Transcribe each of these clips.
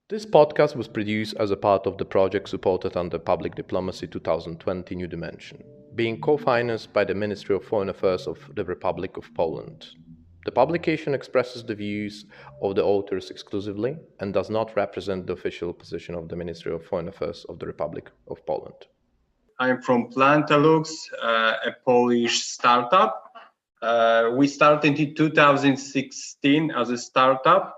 This podcast was produced as a part of the project supported under Public Diplomacy 2020 New Dimension, being co-financed by the Ministry of Foreign Affairs of the Republic of Poland. The publication expresses the views of the authors exclusively and does not represent the official position of the Ministry of Foreign Affairs of the Republic of Poland. I'm from Plantalux, a Polish startup. We started in 2016 as a startup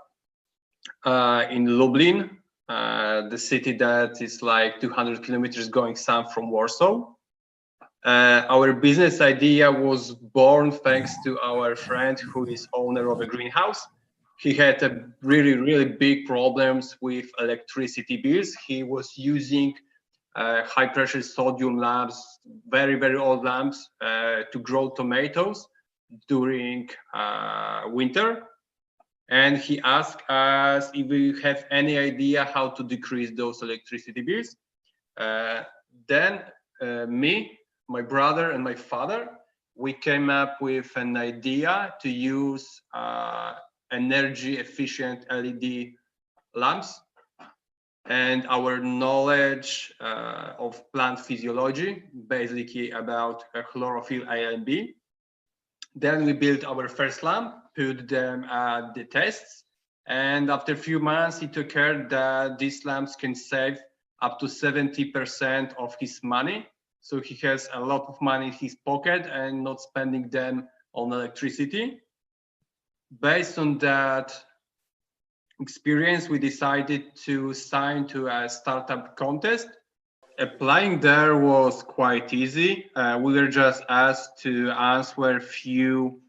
in Lublin, the city that is like 200 kilometers going south from Warsaw. Our business idea was born thanks to our friend who is owner of a greenhouse. He had a really big problems with electricity bills. He was using high pressure sodium lamps, very old lamps to grow tomatoes during winter. And he asked us if we have any idea how to decrease those electricity bills. Then me, my brother and my father, we came up with an idea to use energy efficient LED lamps. And our knowledge of plant physiology, basically about chlorophyll A and B. Then we built our first lamp, put them at the tests, and after a few months, he took care that these lamps can save up to 70% of his money. So he has a lot of money in his pocket and not spending them on electricity. Based on that experience, we decided to sign to a startup contest. Applying there was quite easy. We were just asked to answer a few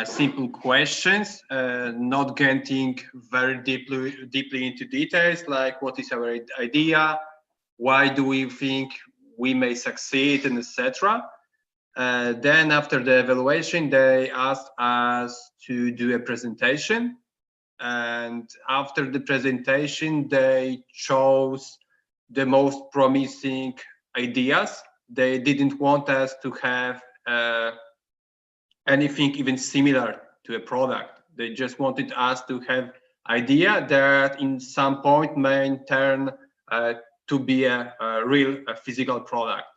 simple questions, not getting very deeply into details, like what is our idea, why do we think we may succeed, and etc. Then after the evaluation, they asked us to do a presentation. And after the presentation, they chose the most promising ideas. They didn't want us to have anything even similar to a product. They just wanted us to have idea that in some point may turn to be a real physical product.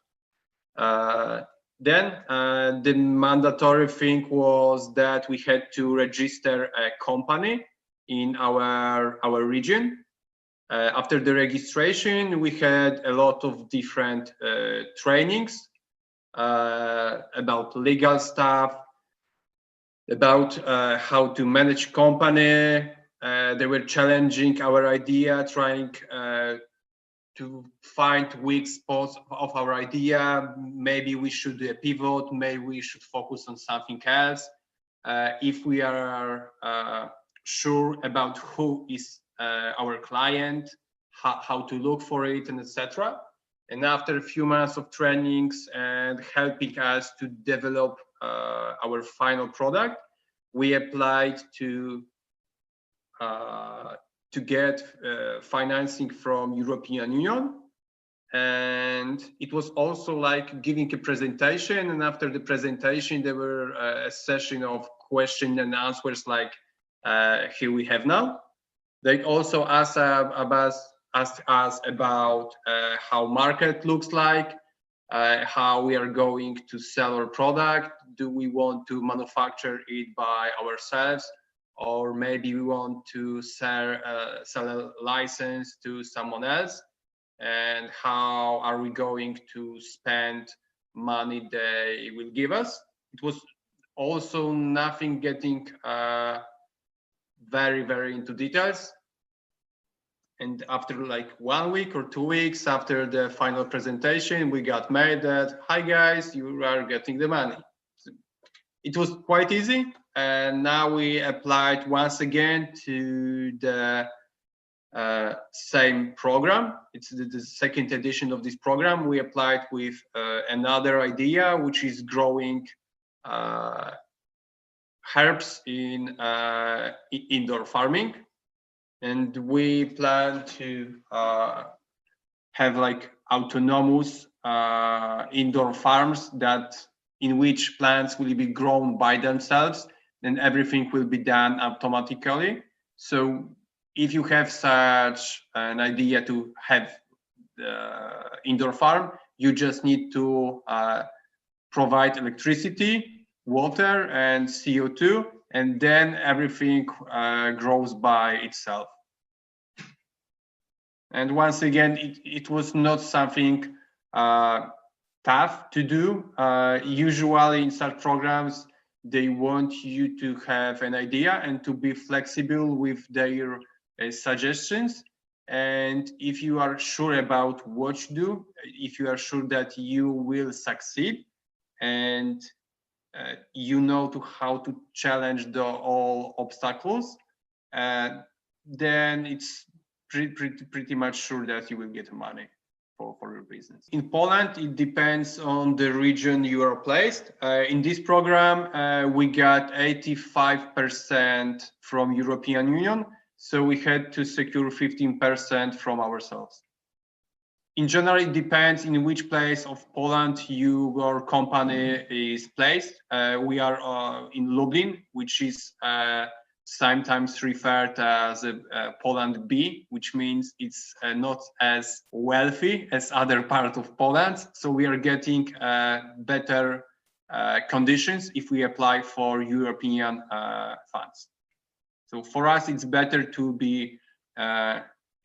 Then the mandatory thing was that we had to register a company in our region. After the registration, we had a lot of different trainings about legal stuff, about how to manage company. They were challenging our idea, trying to find weak spots of our idea. Maybe we should do a pivot, maybe we should focus on something else. If we are sure about who is our client, how to look for it, and etc. And after a few months of trainings and helping us to develop our final product, we applied to get financing from European Union. And it was also like giving a presentation. And after the presentation, there were a session of question and answers like here we have now. They also asked us about how market looks like, how we are going to sell our product. Do we want to manufacture it by ourselves, or maybe we want to sell a license to someone else? And how are we going to spend money they will give us? It was also nothing getting very into details. And after like 1 week or 2 weeks after the final presentation, we got mail that, hi guys, you are getting the money. So it was quite easy. And now we applied once again to the same program. It's the second edition of this program. We applied with another idea, which is growing herbs in indoor farming. And we plan to have like autonomous indoor farms in which plants will be grown by themselves, and everything will be done automatically. So if you have such an idea to have the indoor farm, you just need to provide electricity, water, and CO2, and then everything grows by itself. And once again, it was not something tough to do. Usually in such programs, they want you to have an idea and to be flexible with their suggestions. And if you are sure about what you do, if you are sure that you will succeed, and you know how to challenge all obstacles, then it's pretty much sure that you will get money for your business. In Poland, it depends on the region you are placed. In this program, we got 85% from European Union, so we had to secure 15% from ourselves. In general, it depends in which place of Poland your company is placed. We are in Lublin, which is sometimes referred as Poland B, which means it's not as wealthy as other part of Poland. So we are getting better conditions if we apply for European funds. So for us, it's better to be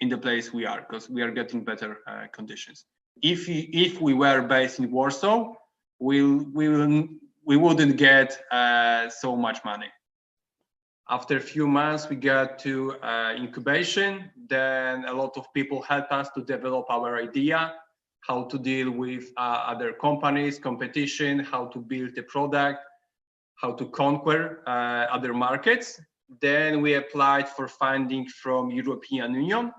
in the place we are, because we are getting better conditions. If we were based in Warsaw, we wouldn't get so much money. After a few months, we got to incubation. Then a lot of people helped us to develop our idea, how to deal with other companies, competition, how to build the product, how to conquer other markets. Then we applied for funding from European Union.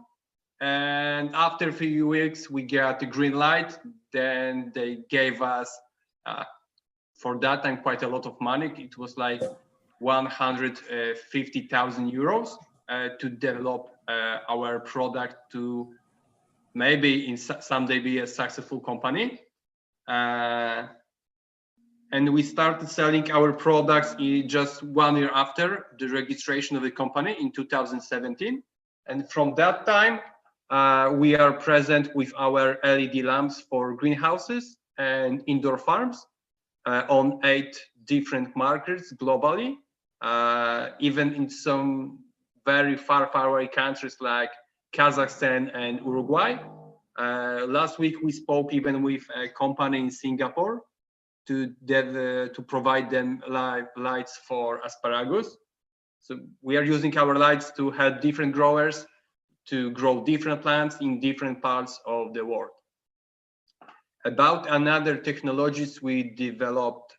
And after a few weeks, we got the green light. Then they gave us, for that time, quite a lot of money. It was like 150,000 euros to develop our product to maybe someday be a successful company. And we started selling our products just 1 year after the registration of the company in 2017. And from that time, we are present with our LED lamps for greenhouses and indoor farms on 8 different markets globally. Even in some very far away countries like Kazakhstan and Uruguay. Last week we spoke even with a company in Singapore to provide them lights for asparagus. So we are using our lights to help different growers to grow different plants in different parts of the world. About another technologies we developed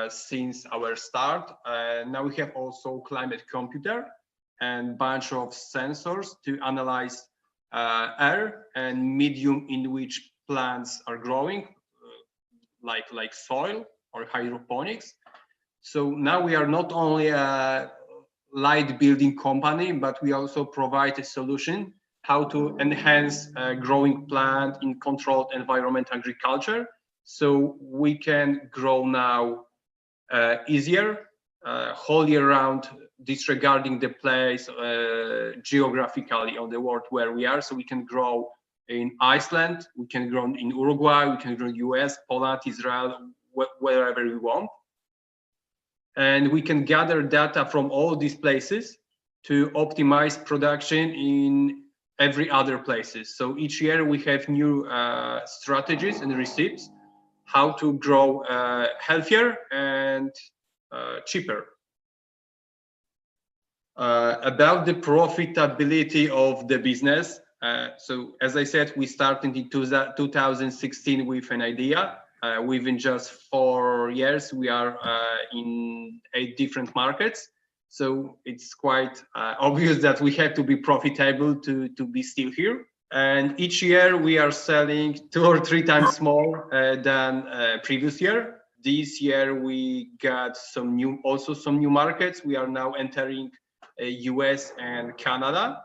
since our start, now we have also climate computer and bunch of sensors to analyze air and medium in which plants are growing, like soil or hydroponics. So now we are not only a light building company, but we also provide a solution how to enhance growing plant in controlled environment agriculture. So we can grow now easier, whole year round, disregarding the place geographically on the world where we are. So we can grow in Iceland, we can grow in Uruguay, we can grow in US, Poland, Israel, wherever we want. And we can gather data from all these places to optimize production in every other places. So each year we have new strategies and recipes how to grow healthier and cheaper. About the profitability of the business. So as I said, we started in 2016 with an idea. Within just 4 years, we are in 8 different markets. So it's quite obvious that we have to be profitable to be still here. And each year we are selling 2 or 3 times more than previous year. This year we got some new markets. We are now entering US and Canada.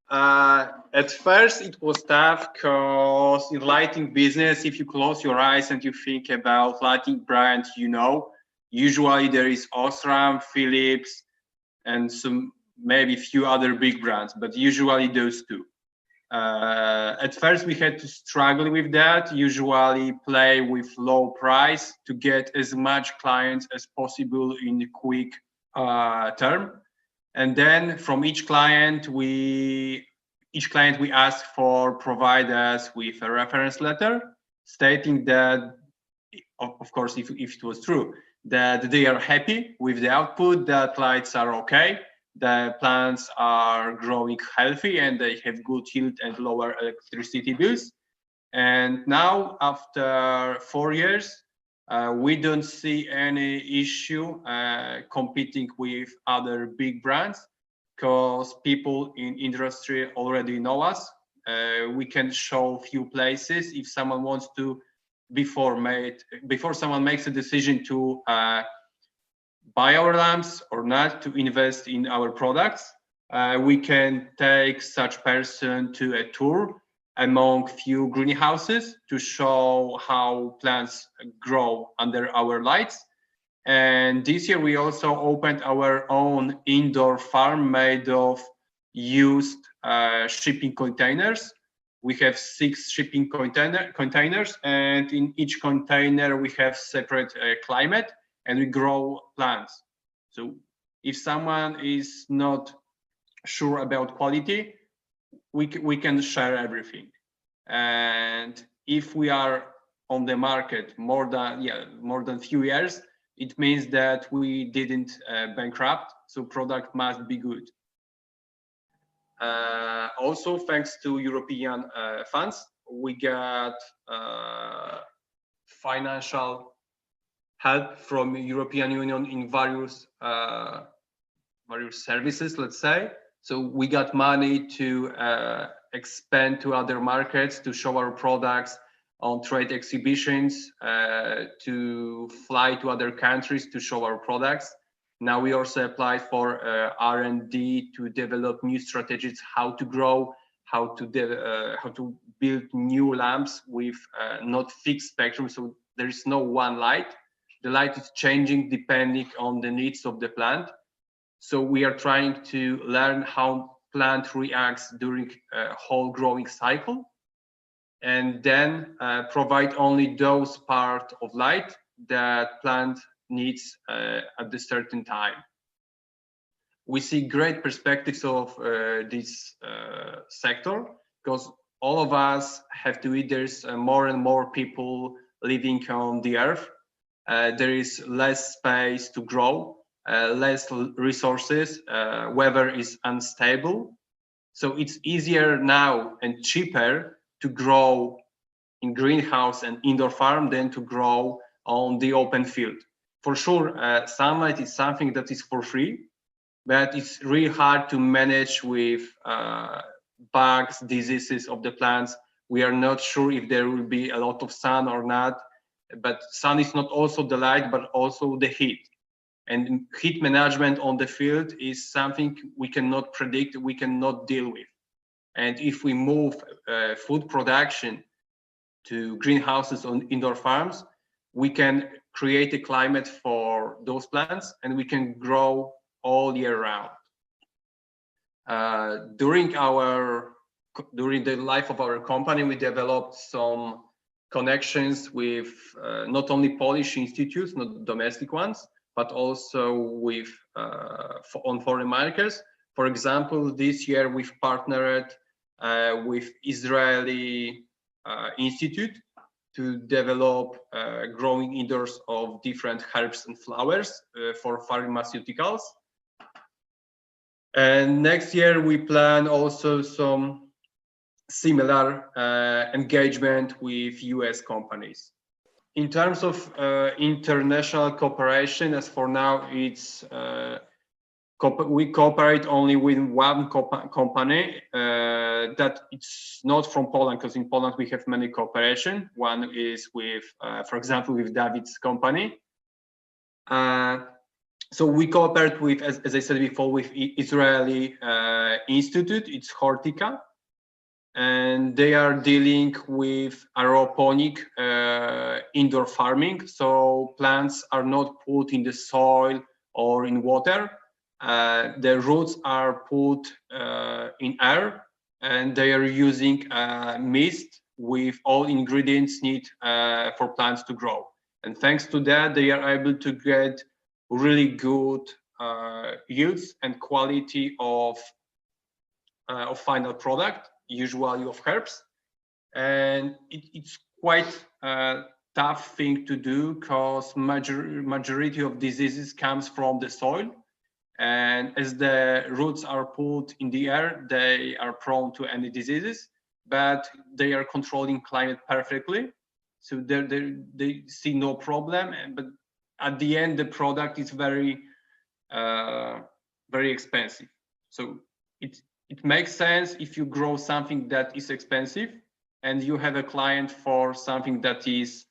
At first it was tough because in lighting business, if you close your eyes and you think about lighting brands, usually there is Osram, Philips, and some maybe a few other big brands, but usually those two. At first we had to struggle with that, usually play with low price to get as much clients as possible in a quick term. And then from each client we ask for provide us with a reference letter stating that, of course, if it was true, that they are happy with the output, that lights are okay, the plants are growing healthy, and they have good yield and lower electricity bills. And now, after 4 years, we don't see any issue competing with other big brands, because people in industry already know us. We can show few places if someone wants to, before someone makes a decision to buy our lamps or not, to invest in our products. We can take such person to a tour among few greenhouses to show how plants grow under our lights. And this year we also opened our own indoor farm made of used shipping containers. We have 6 shipping containers, and in each container we have separate climate, and we grow plants. So if someone is not sure about quality, we can share everything. And if we are on the market more than few years, it means that we didn't bankrupt, so product must be good. Also, thanks to European funds, we got financial help from European Union in various services, let's say. So we got money to expand to other markets, to show our products on trade exhibitions, to fly to other countries to show our products. Now we also applied for R&D to develop new strategies, how to grow, how to build new lamps with not fixed spectrum. So there is no one light. The light is changing depending on the needs of the plant. So we are trying to learn how plant reacts during a whole growing cycle, and then provide only those part of light that plant needs at a certain time. We see great perspectives of this sector, because all of us have to eat. There's more and more people living on the earth. There is less space to grow, less resources, weather is unstable. So it's easier now and cheaper to grow in greenhouse and indoor farm than to grow on the open field. For sure, sunlight is something that is for free, but it's really hard to manage with bugs, diseases of the plants. We are not sure if there will be a lot of sun or not, but sun is not also the light, but also the heat. And heat management on the field is something we cannot predict, we cannot deal with. And if we move food production to greenhouses on indoor farms, we can create a climate for those plants, and we can grow all year round. During the life of our company, we developed some connections with not only Polish institutes, not domestic ones, but also with on foreign markets. For example, this year we've partnered with Israeli institute to develop growing indoors of different herbs and flowers for pharmaceuticals. And next year we plan also some similar engagement with US companies. In terms of international cooperation, as for now, it's we cooperate only with one company that it's not from Poland, because in Poland we have many cooperation. One is with, for example, with David's company. So we cooperate with, as I said before, with Israeli institute. It's Hortica, and they are dealing with aeroponic indoor farming. So plants are not put in the soil or in water. The roots are put in air, and they are using mist with all ingredients need for plants to grow. And thanks to that, they are able to get really good yields and quality of final product, usually of herbs. And it's quite a tough thing to do because majority of diseases comes from the soil. And as the roots are put in the air, they are prone to any diseases, but they are controlling climate perfectly. So they see no problem. But at the end, the product is very expensive. So it makes sense if you grow something that is expensive and you have a client for something that is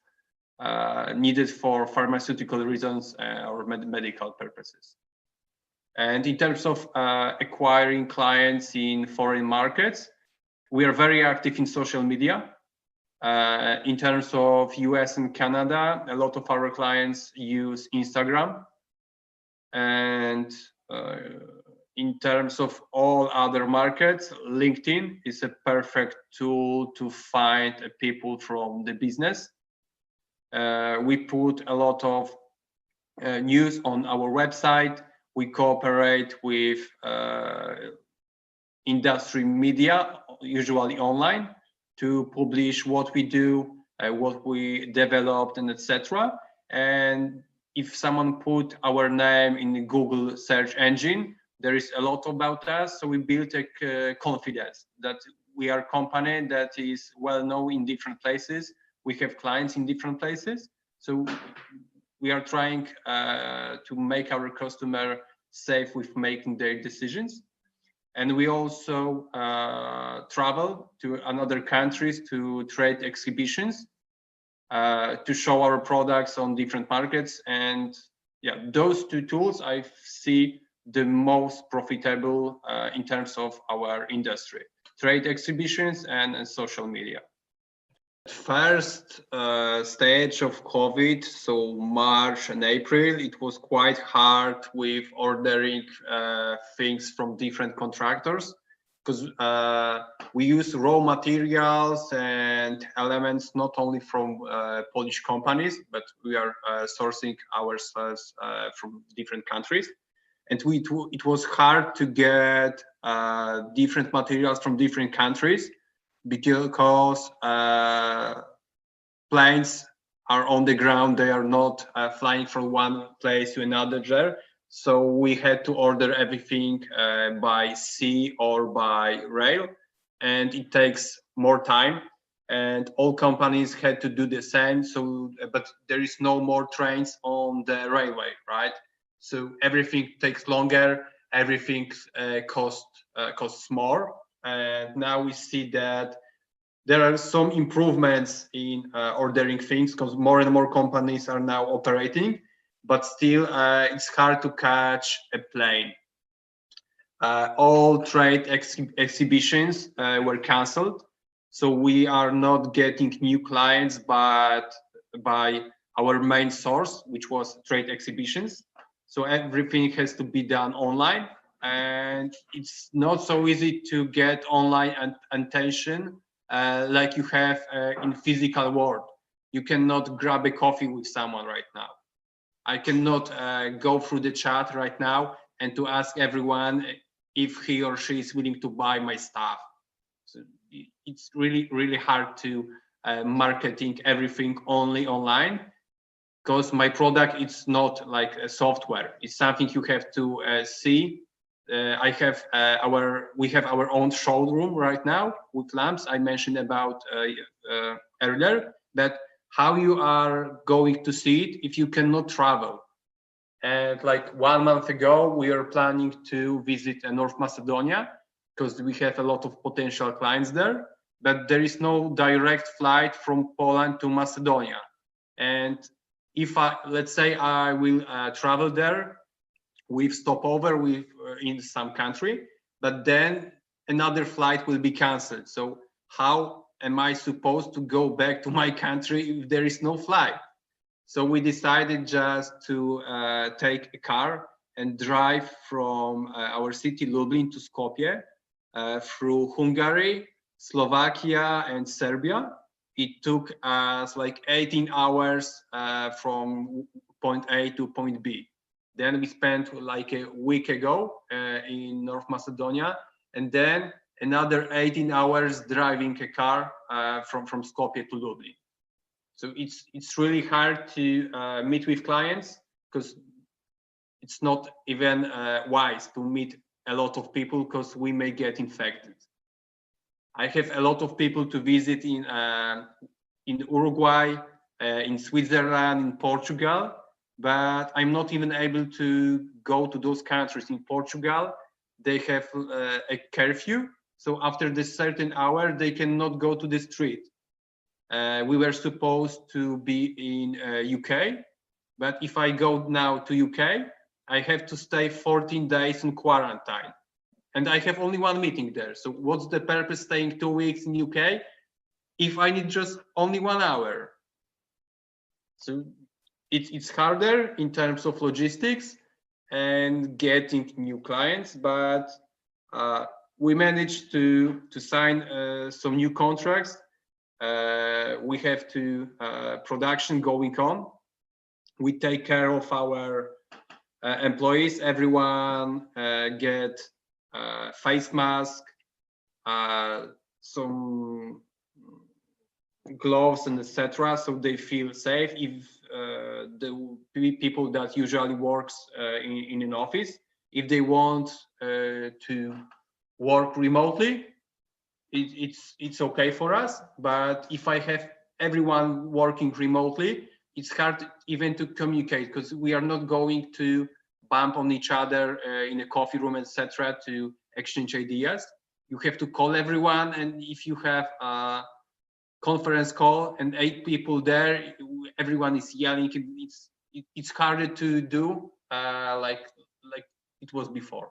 needed for pharmaceutical reasons or medical purposes. And in terms of acquiring clients in foreign markets, we are very active in social media. In terms of US and Canada, a lot of our clients use Instagram. And in terms of all other markets, LinkedIn is a perfect tool to find people from the business. We put a lot of news on our website. We cooperate with industry media, usually online, to publish what we do, what we developed, and etc. And if someone put our name in the Google search engine, there is a lot about us. So we built a confidence that we are a company that is well known in different places. We have clients in different places. So we are trying to make our customer safe with making their decisions. And we also travel to another countries to trade exhibitions to show our products on different markets. And yeah, those two tools I see the most profitable in terms of our industry: trade exhibitions and social media. First stage of COVID, so March and April, it was quite hard with ordering things from different contractors because we use raw materials and elements not only from Polish companies, but we are sourcing ourselves from different countries. And it was hard to get different materials from different countries because planes are on the ground, they are not flying from one place to another there. So we had to order everything by sea or by rail, and it takes more time. And all companies had to do the same. So, but there is no more trains on the railway, right? So everything takes longer, everything costs more. And now we see that there are some improvements in ordering things because more and more companies are now operating, but still it's hard to catch a plane. All trade exhibitions were canceled, so we are not getting new clients, but by our main source, which was trade exhibitions. So everything has to be done online. And it's not so easy to get online attention like you have in physical world. You cannot grab a coffee with someone right now. I cannot go through the chat right now and to ask everyone if he or she is willing to buy my stuff. So it's really hard to marketing everything only online, because my product, it's not like a software. It's something you have to see. We have our own showroom right now with lamps. I mentioned about earlier that how you are going to see it if you cannot travel. And like 1 month ago, we are planning to visit North Macedonia because we have a lot of potential clients there, but there is no direct flight from Poland to Macedonia. And if let's say I will travel there, with stopover in some country, but then another flight will be canceled. So how am I supposed to go back to my country if there is no flight? So we decided just to take a car and drive from our city Lublin to Skopje through Hungary, Slovakia, and Serbia. It took us like 18 hours from point A to point B. Then we spent like a week ago in North Macedonia, and then another 18 hours driving a car from Skopje to Lublin. So it's really hard to meet with clients because it's not even wise to meet a lot of people because we may get infected. I have a lot of people to visit in Uruguay, in Switzerland, in Portugal, but I'm not even able to go to those countries. In Portugal, they have a curfew, so after this certain hour, they cannot go to the street. We were supposed to be in UK, but if I go now to UK, I have to stay 14 days in quarantine. And I have only one meeting there. So what's the purpose staying 2 weeks in UK if I need just only 1 hour? So it's harder in terms of logistics and getting new clients, but we managed to sign some new contracts. We have production going on. We take care of our employees. Everyone get face mask, some gloves, and etc. So they feel safe. If the people that usually works in an office, if they want to work remotely, it's okay for us. But if I have everyone working remotely, it's hard even to communicate because we are not going to bump on each other in a coffee room, etc., to exchange ideas. You have to call everyone, and if you have a conference call and 8 people there, everyone is yelling. It's harder to do like it was before.